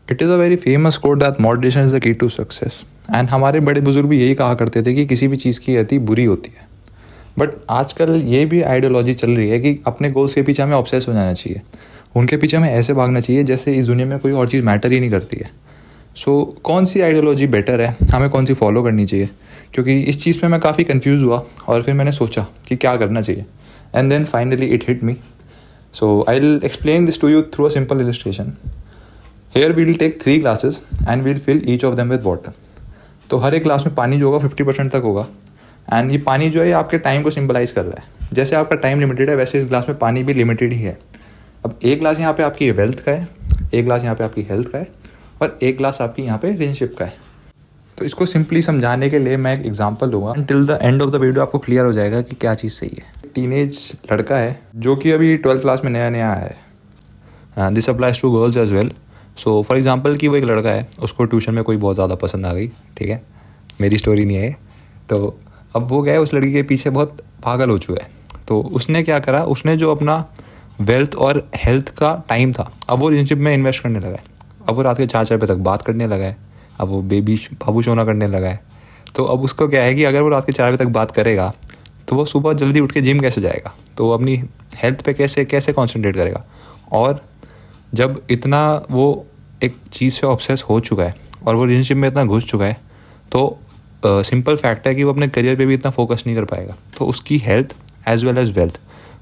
It is a very famous quote that moderation is the key to success. And हमारे बड़े बुजुर्ग भी यही कहा करते थे कि किसी भी चीज़ की अति बुरी होती है। बट आजकल ये भी आइडियोलॉजी चल रही है कि अपने गोल्स के पीछे हमें ऑब्सेस हो जाना चाहिए, उनके पीछे हमें ऐसे भागना चाहिए जैसे इस दुनिया में कोई और चीज़ मैटर ही नहीं करती है। सो कौन सी आइडियोलॉजी बेटर है, हमें कौन सी फॉलो करनी चाहिए? क्योंकि इस चीज़ में मैं काफ़ी कंफ्यूज हुआ और फिर मैंने सोचा कि क्या करना चाहिए, and then finally it hit me. So I will explain this to you through a simple illustration. Here we will take 3 glasses and we'll fill each of them with water. तो हर एक ग्लास में पानी जो होगा 50% तक होगा, and ये पानी जो है आपके टाइम को सिंबलाइज कर रहा है। जैसे आपका टाइम लिमिटेड है वैसे इस ग्लास में पानी भी लिमिटेड ही है। अब एक ग्लास यहाँ पे आपकी वेल्थ का है, एक ग्लास यहाँ पे आपकी हेल्थ का है, और एक ग्लास आपकी यहाँ पे रिलेशनशिप का है। तो इसको सिंपली समझाने के लिए मैं एक एग्जांपल लूँगा, till the end of the video आपको क्लियर हो जाएगा कि क्या चीज़ सही है। टीनेज लड़का है जो कि अभी 12th क्लास में नया नया आया है। This applies to girls as well. So for example कि वो एक लड़का है, उसको ट्यूशन में कोई बहुत ज़्यादा पसंद आ गई, ठीक है, मेरी स्टोरी नहीं है। तो अब वो गया उस लड़की के पीछे बहुत पागल हो चुका है। तो उसने क्या करा, उसने जो अपना वेल्थ और हेल्थ का टाइम था अब वो रिलेशनशिप में इन्वेस्ट करने लगा है। अब वो रात के 4 बजे तक बात करने लगा है, अब वो बाबू सोना करने लगा है। तो अब उसको क्या है कि अगर वो रात के 4 बजे तक बात करेगा तो वो सुबह जल्दी उठ के जिम कैसे जाएगा, तो वो अपनी हेल्थ पे कैसे कैसे कॉन्सेंट्रेट करेगा। और जब इतना वो एक चीज़ से ऑब्सेस हो चुका है और वो रिलेशनशिप में इतना घुस चुका है, तो सिंपल फैक्ट है कि वो अपने करियर पे भी इतना फोकस नहीं कर पाएगा। तो उसकी health as well as wealth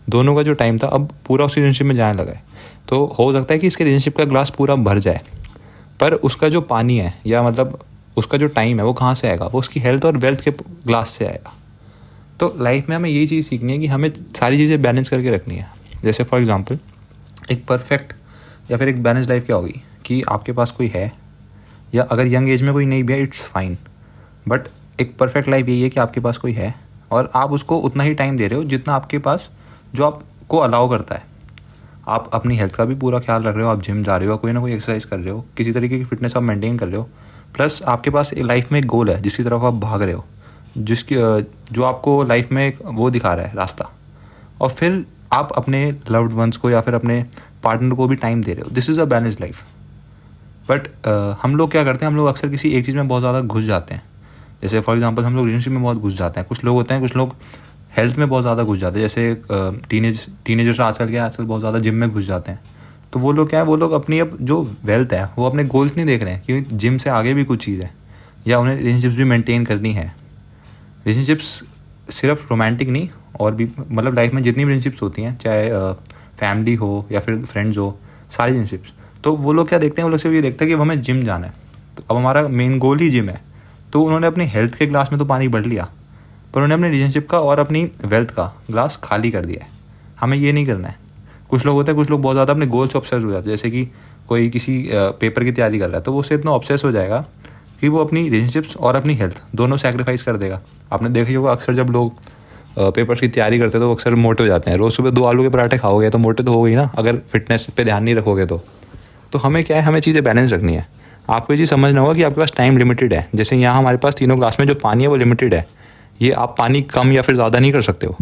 दोनों का जो टाइम था अब पूरा उसी रिलेशनशिप में जाने लगा है। तो हो सकता है कि इसके रिलेशनशिप का ग्लास पूरा भर जाए, पर उसका जो पानी है या मतलब उसका जो टाइम है वो कहाँ से आएगा, वो उसकी हेल्थ और वेल्थ के ग्लास से आएगा। तो लाइफ में हमें यही चीज़ सीखनी है कि हमें सारी चीज़ें बैलेंस करके रखनी है। जैसे फॉर एग्जांपल एक परफेक्ट या फिर एक बैलेंस लाइफ क्या होगी कि आपके पास कोई है, या अगर यंग एज में कोई नहीं भी है इट्स फाइन, बट एक परफेक्ट लाइफ यही है कि आपके पास कोई है और आप उसको उतना ही टाइम दे रहे हो जितना आपके पास जो आपको अलाउ करता है। आप अपनी हेल्थ का भी पूरा ख्याल रख रहे हो, आप जिम जा रहे हो, कोई ना कोई एक्सरसाइज कर रहे हो, किसी तरीके की फिटनेस आप मेंटेन कर रहे हो, प्लस आपके पास लाइफ में एक गोल है जिसकी तरफ आप भाग रहे हो, जिसकी जो आपको लाइफ में एक वो दिखा रहा है रास्ता, और फिर आप अपने लव्ड वंस को या फिर अपने पार्टनर को भी टाइम दे रहे हो। This is a balance life. But हम लोग क्या करते हैं, हम लोग अक्सर किसी एक चीज़ में बहुत ज़्यादा घुस जाते हैं। जैसे फॉर एग्जांपल हम लोग रिलेशनशिप में बहुत घुस जाते हैं, कुछ लोग होते हैं, कुछ लोग हेल्थ में बहुत ज़्यादा घुस जाते हैं। जैसे टीनेजर्स आजकल बहुत ज़्यादा जिम में घुस जाते हैं। तो वो लोग क्या है, वो लोग अपनी अब जो वेल्थ है वो अपने गोल्स नहीं देख रहे हैं, क्योंकि जिम से आगे भी कुछ चीज़ है, या उन्हें रिलेशनशिप्स भी मेंटेन करनी है। रिलेशनशिप्स सिर्फ रोमांटिक नहीं, और भी मतलब लाइफ में जितनी भी रिलेशनशिप्स होती हैं, चाहे फैमिली हो या फिर फ्रेंड्स हो, सारी रिलेशनशिप्स, तो वो लोग क्या देखते हैं, वो लोग सिर्फ ये देखते हैं कि अब हमें जिम जाना है, तो अब हमारा मेन गोल ही जिम है। तो उन्होंने अपनी हेल्थ के ग्लास में तो पानी भर लिया, पर उन्होंने अपनी रिलेशनशिप का और अपनी वेल्थ का ग्लास खाली कर दिया है। हमें ये नहीं करना है। कुछ लोग होते हैं, कुछ लोग बहुत ज़्यादा अपने गोल से ऑब्सेस हो जाते हैं। जैसे कि कोई किसी पेपर की तैयारी कर रहा है, तो वो उससे इतना ऑब्सेस हो जाएगा कि वो अपनी रिलेशनशिप्स और अपनी हेल्थ दोनों सैक्रिफाइस कर देगा। आपने देखा ही होगा, अक्सर जब लोग पेपर्स की तैयारी करते हैं तो अक्सर मोटे हो जाते हैं। रोज़ सुबह 2 आलू के पराठे खाओगे तो मोटे तो हो गई ना, अगर फिटनेस पे ध्यान नहीं रखोगे तो हमें क्या है, हमें चीज़ें बैलेंस रखनी है। आपको ये चीज़ समझना होगा कि आपके पास टाइम लिमिटेड है। जैसे यहाँ हमारे पास तीनों ग्लास में जो पानी है वो लिमिटेड है, ये आप पानी कम या फिर ज़्यादा नहीं कर सकते हो।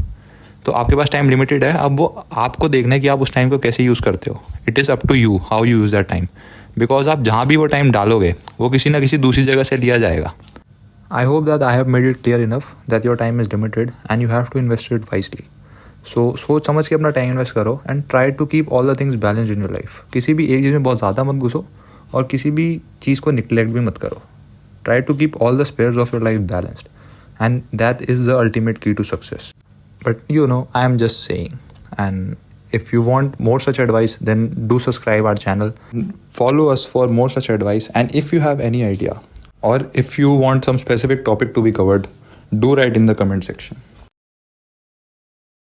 तो आपके पास टाइम लिमिटेड है, अब वो आपको देखना है कि आप उस टाइम को कैसे यूज़ करते हो। It is up to you how you use that time, because आप जहाँ भी वो टाइम डालोगे वो किसी ना किसी दूसरी जगह से लिया जाएगा। I hope that I have made it clear enough that your time is limited and you have to invest it wisely. So सोच समझ के अपना टाइम इन्वेस्ट करो and try to keep all the things balance in your life. किसी भी एक चीज़ में बहुत ज़्यादा मत घुसो और किसी भी चीज़ को निगलेक्ट भी मत करो। Try to keep all the spheres of your life balanced, and that is the ultimate key to success. But you know, I am just saying, and if you want more such advice, then do subscribe our channel, follow us for more such advice, and if you have any idea or if you want some specific topic to be covered, do write in the comment section.